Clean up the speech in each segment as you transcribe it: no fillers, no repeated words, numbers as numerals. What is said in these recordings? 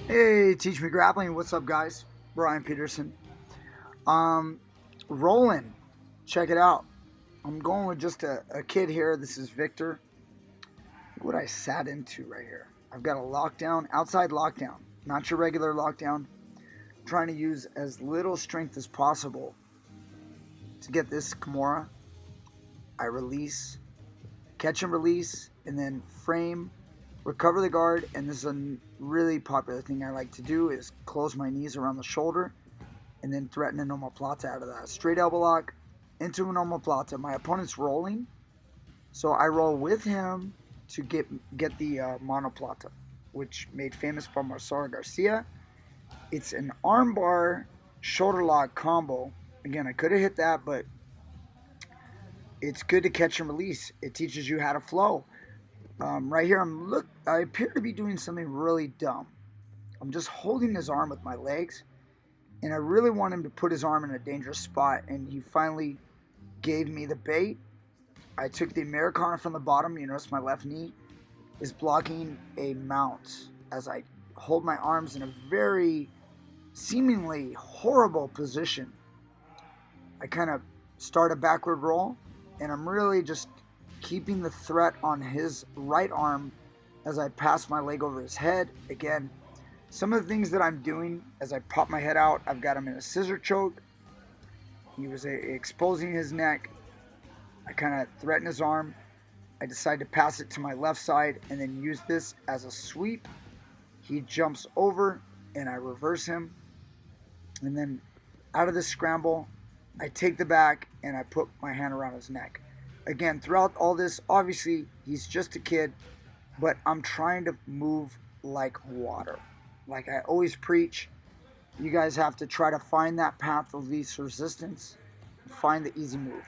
Hey, Teach Me Grappling. What's up, guys? Brian Peterson. Rolling. Check it out. I'm going with just a kid here. This is Victor. Look what I sat into right here. I've got a lockdown, outside lockdown, not your regular lockdown. I'm trying to use as little strength as possible to get this Kimura. I release, catch and release, and then frame, recover the guard. And this is a really popular thing I like to do is close my knees around the shoulder and then threaten an omoplata out of that. Straight elbow lock into an omoplata. My opponent's rolling, so I roll with him to get the monoplata, which made famous by Marcelo Garcia. It's an armbar shoulder lock combo. Again, I could have hit that, but it's good to catch and release. It teaches you how to flow. Right here, I appear to be doing something really dumb. I'm just holding his arm with my legs, and I really want him to put his arm in a dangerous spot, and he finally gave me the bait. I took the Americana from the bottom. You notice my left knee is blocking a mount as I hold my arms in a very seemingly horrible position. I kind of start a backward roll, and I'm really just keeping the threat on his right arm as I pass my leg over his head. Again, some of the things that I'm doing as I pop my head out, I've got him in a scissor choke. He was exposing his neck. I kind of threaten his arm. I decide to pass it to my left side and then use this as a sweep. He jumps over and I reverse him. And then out of this scramble, I take the back and I put my hand around his neck. Again, throughout all this, obviously, he's just a kid, but I'm trying to move like water. Like I always preach, you guys have to try to find that path of least resistance, find the easy move.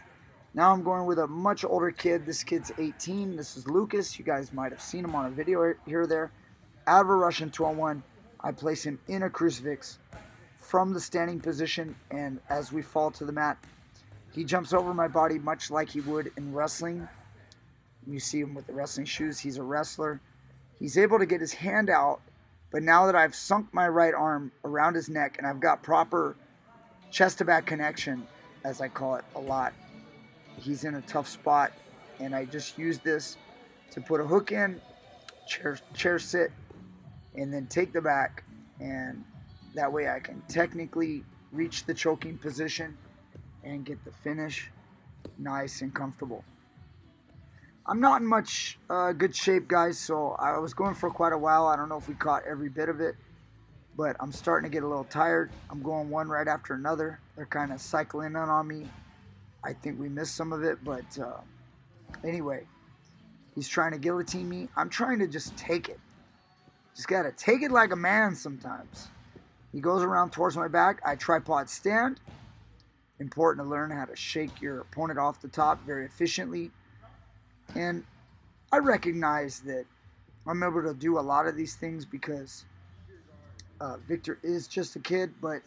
Now I'm going with a much older kid. This kid's 18. This is Lucas. You guys might have seen him on a video here or there. Out of a Russian 2-on-1, I place him in a crucifix from the standing position, and as we fall to the mat, he jumps over my body much like he would in wrestling. You see him with the wrestling shoes. He's a wrestler. He's able to get his hand out, but now that I've sunk my right arm around his neck and I've got proper chest-to-back connection, as I call it a lot, he's in a tough spot, and I just use this to put a hook in, chair sit, and then take the back, and that way I can technically reach the choking position and get the finish nice and comfortable. I'm not in much good shape, guys, so I was going for quite a while. I don't know if we caught every bit of it, but I'm starting to get a little tired. I'm going one right after another. They're kind of cycling in on me. I think we missed some of it, but anyway, he's trying to guillotine me. I'm trying to just take it. Just got to take it like a man sometimes. He goes around towards my back. I tripod stand. Important to learn how to shake your opponent off the top very efficiently. And I recognize that I'm able to do a lot of these things because Victor is just a kid, but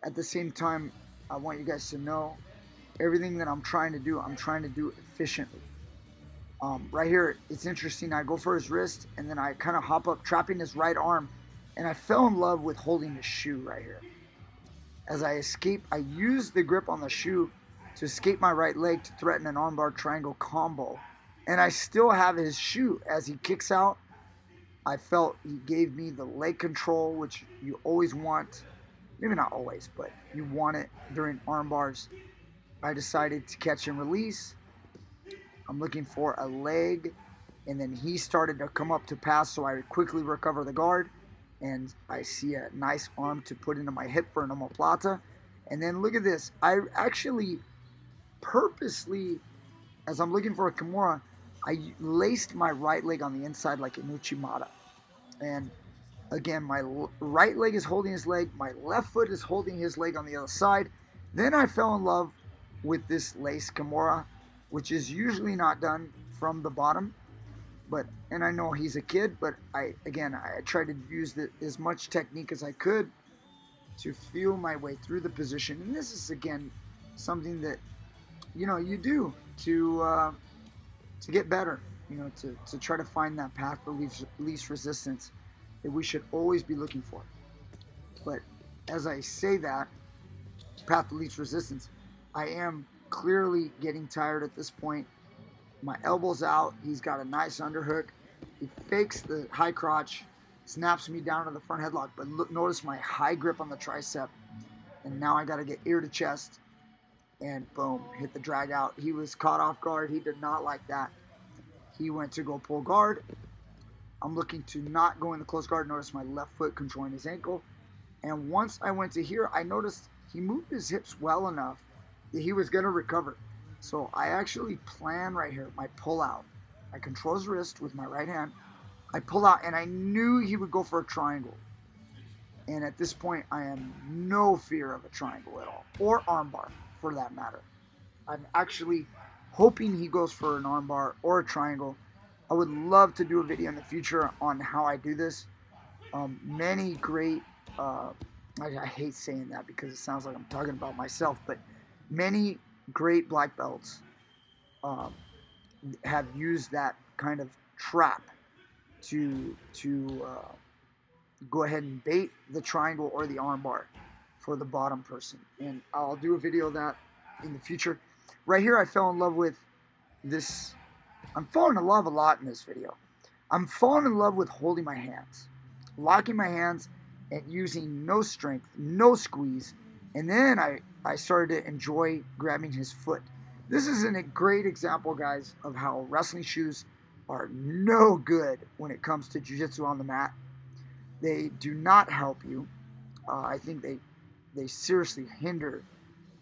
at the same time, I want you guys to know everything that I'm trying to do efficiently. Right here, it's interesting. I go for his wrist, and then I kind of hop up, trapping his right arm, and I fell in love with holding the shoe right here. As I escape, I use the grip on the shoe to escape my right leg to threaten an armbar triangle combo. And I still have his shoe. As he kicks out, I felt he gave me the leg control, which you always want. Maybe not always, but you want it during arm bars. I decided to catch and release. I'm looking for a leg, and then he started to come up to pass, so I quickly recover the guard, and I see a nice arm to put into my hip for an omoplata. And then look at this. I actually purposely, as I'm looking for a Kimura, I laced my right leg on the inside like an Uchimata. And again, my right leg is holding his leg, my left foot is holding his leg on the other side. Then I fell in love with this lace Kimura, which is usually not done from the bottom. And I know he's a kid, but I tried to use as much technique as I could to feel my way through the position. And this is, again, something that, you do to get better, to try to find that path of least resistance. that we should always be looking for. But as I say that, path of least resistance, I am clearly getting tired at this point. My elbow's out. He's got a nice underhook. He fakes the high crotch, snaps me down to the front headlock. But look, notice my high grip on the tricep. And now I got to get ear to chest. And boom, hit the drag out. He was caught off guard. He did not like that. He went to go pull guard. I'm looking to not go in the close guard. Notice my left foot controlling his ankle. And once I went to here, I noticed he moved his hips well enough that he was going to recover. So I actually plan right here, my pull out. I control his wrist with my right hand. I pull out, and I knew he would go for a triangle. And at this point, I am no fear of a triangle at all, or armbar for that matter. I'm actually hoping he goes for an armbar or a triangle. I would love to do a video in the future on how I do this. Many great, I hate saying that because it sounds like I'm talking about myself, but many great black belts have used that kind of trap to go ahead and bait the triangle or the armbar for the bottom person. And I'll do a video of that in the future. Right here, I fell in love with this. I'm falling in love a lot in this video. I'm falling in love with holding my hands, locking my hands, and using no strength, no squeeze. And then I started to enjoy grabbing his foot. This is a great example, guys, of how wrestling shoes are no good when it comes to jiu-jitsu on the mat. They do not help you. I think they seriously hinder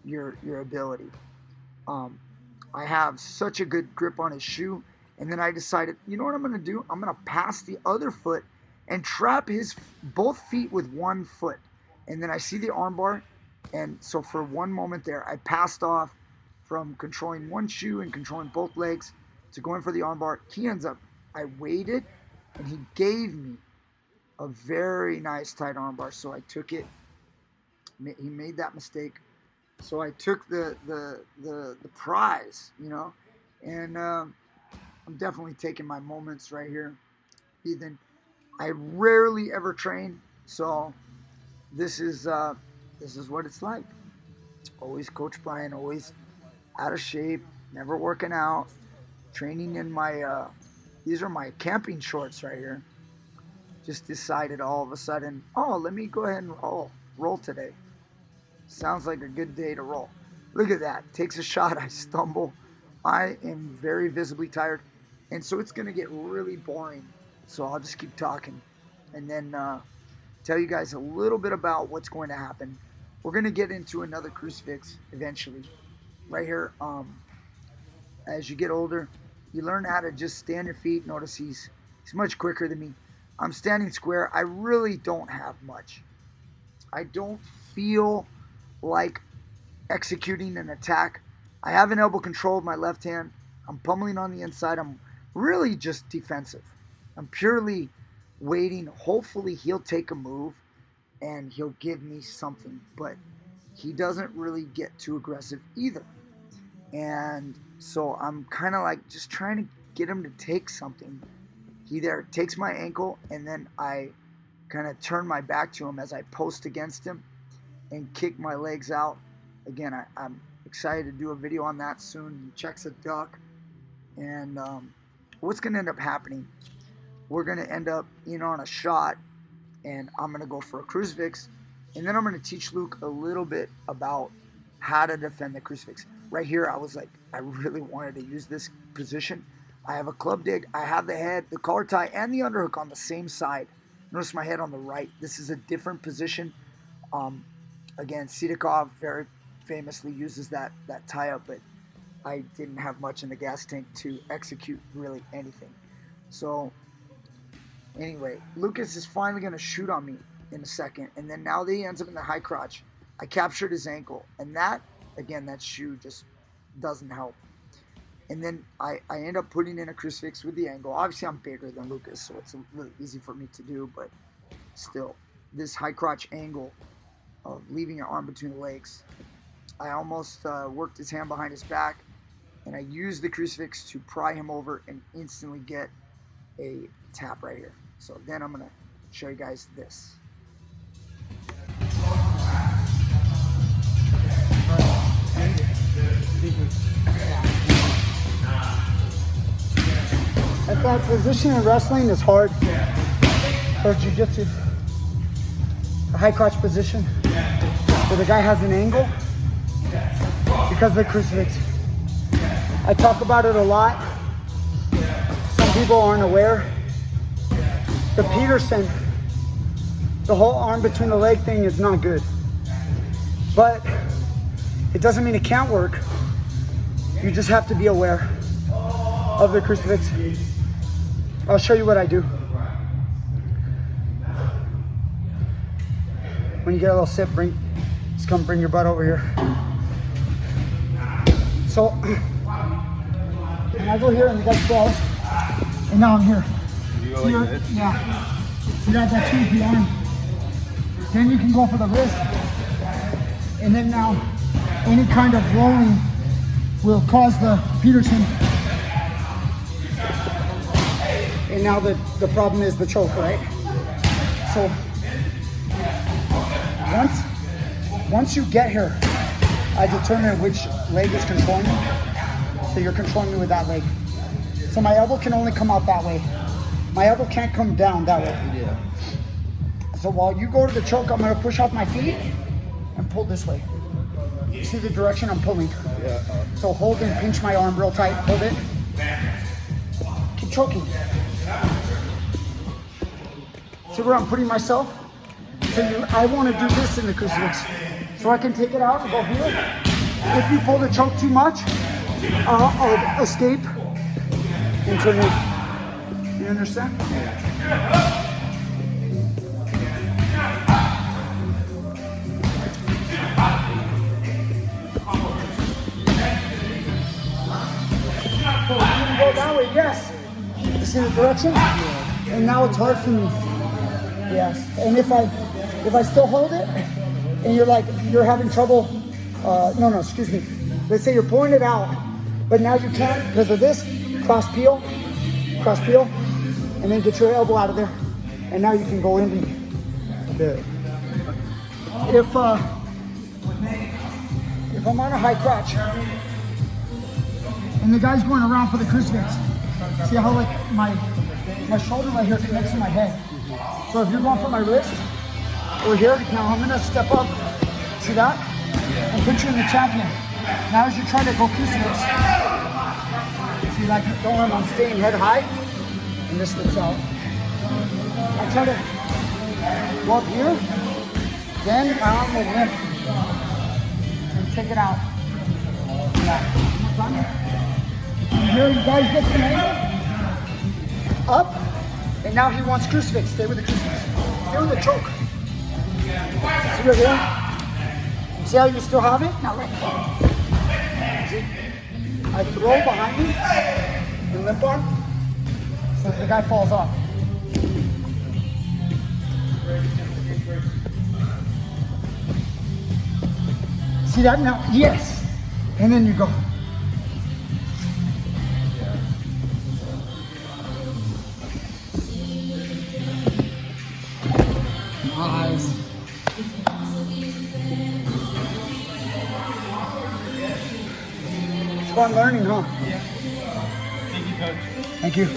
your ability. I have such a good grip on his shoe, and then I decided, you know what I'm going to do? I'm going to pass the other foot and trap his both feet with one foot. And then I see the armbar, and so for one moment there, I passed off from controlling one shoe and controlling both legs to going for the armbar. He ends up, I waited, and he gave me a very nice tight armbar, so I took it. He made that mistake, so I took the prize, you know. And I'm definitely taking my moments right here, Ethan. I rarely ever train, so this is what it's like. Always Coach Brian, always out of shape, never working out, training in my these are my camping shorts right here. Just decided all of a sudden, oh, let me go ahead and roll today. Sounds like a good day to roll. Look at that. Takes a shot. I stumble. I am very visibly tired. And so it's going to get really boring. So I'll just keep talking. And then tell you guys a little bit about what's going to happen. We're going to get into another crucifix eventually. Right here. As you get older, you learn how to just stand your feet. Notice he's much quicker than me. I'm standing square. I really don't have much. I don't feel like executing an attack. I have an elbow control with my left hand. I'm pummeling on the inside. I'm really just defensive. I'm purely waiting. Hopefully he'll take a move and he'll give me something. But he doesn't really get too aggressive either. And so I'm kind of like just trying to get him to take something. He there takes my ankle, and then I kind of turn my back to him as I post against him and kick my legs out. Again, I'm excited to do a video on that soon. He checks a duck. And what's going to end up happening, we're going to end up in on a shot, and I'm going to go for a crucifix. And then I'm going to teach Luke a little bit about how to defend the crucifix. Right here, I was like, I really wanted to use this position. I have a club dig. I have the head, the collar tie, and the underhook on the same side. Notice my head on the right. This is a different position. Again, Sidakov very famously uses that tie-up, but I didn't have much in the gas tank to execute really anything. So, anyway, Lucas is finally going to shoot on me in a second, and then now that he ends up in the high crotch, I captured his ankle, and that, again, that shoe just doesn't help. And then I end up putting in a crucifix with the angle. Obviously, I'm bigger than Lucas, so it's really easy for me to do. But still, this high crotch angle of leaving your arm between the legs, I almost worked his hand behind his back, and I used the crucifix to pry him over and instantly get a tap right here. So then I'm going to show you guys this. I thought position in wrestling is hard for jiu-jitsu. The high crotch position, where the guy has an angle because of the crucifix. I talk about it a lot. Some people aren't aware. The Peterson, the whole arm between the leg thing is not good. But it doesn't mean it can't work. You just have to be aware of the crucifix. I'll show you what I do. When you get a little sip, just come bring your butt over here. So, and I go here and the guy falls, and now I'm here. You go like this? Yeah. You got that two the arm. Then you can go for the wrist. And then now, any kind of rolling will cause the Peterson. And now the problem is the choke, right? So, once you get here, I determine which leg is controlling me. So you're controlling me with that leg. So my elbow can only come out that way. My elbow can't come down that way. Yeah. So while you go to the choke, I'm gonna push off my feet and pull this way. You see the direction I'm pulling? Yeah. So hold and pinch my arm real tight. Hold it. Keep choking. See where I'm putting myself? So I want to do this in the crucifix. So I can take it out and go here. If you pull the choke too much, I'll escape and turn it. You understand? So you can go that way, yes. You see the direction? And now it's hard for me. Yes. And if I still hold it, and you're having trouble, excuse me. Let's say you're pulling it out, but now you can't because of this, cross peel, and then get your elbow out of there. And now you can go in and do it. If I'm on a high crotch, and the guy's going around for the crucifix, see how my shoulder right here connects to my head. So if you're going for my wrist, or here, now I'm gonna step up, see that? And put you in the champion. Now as you try to go crucifix, see like the arm, I'm staying head high, and this slips out. I try to go up here, then my arm will limp, and take it out. And here you guys get some angle, up, and now he wants crucifix. Stay with the crucifix. Stay with the choke. See right here? See how you still have it? Now let go. See? I throw behind me, the limp arm, so the guy falls off. See that now? Yes. And then you go. Nice. It's fun learning, huh? Yeah. Thank you, Coach. Thank you.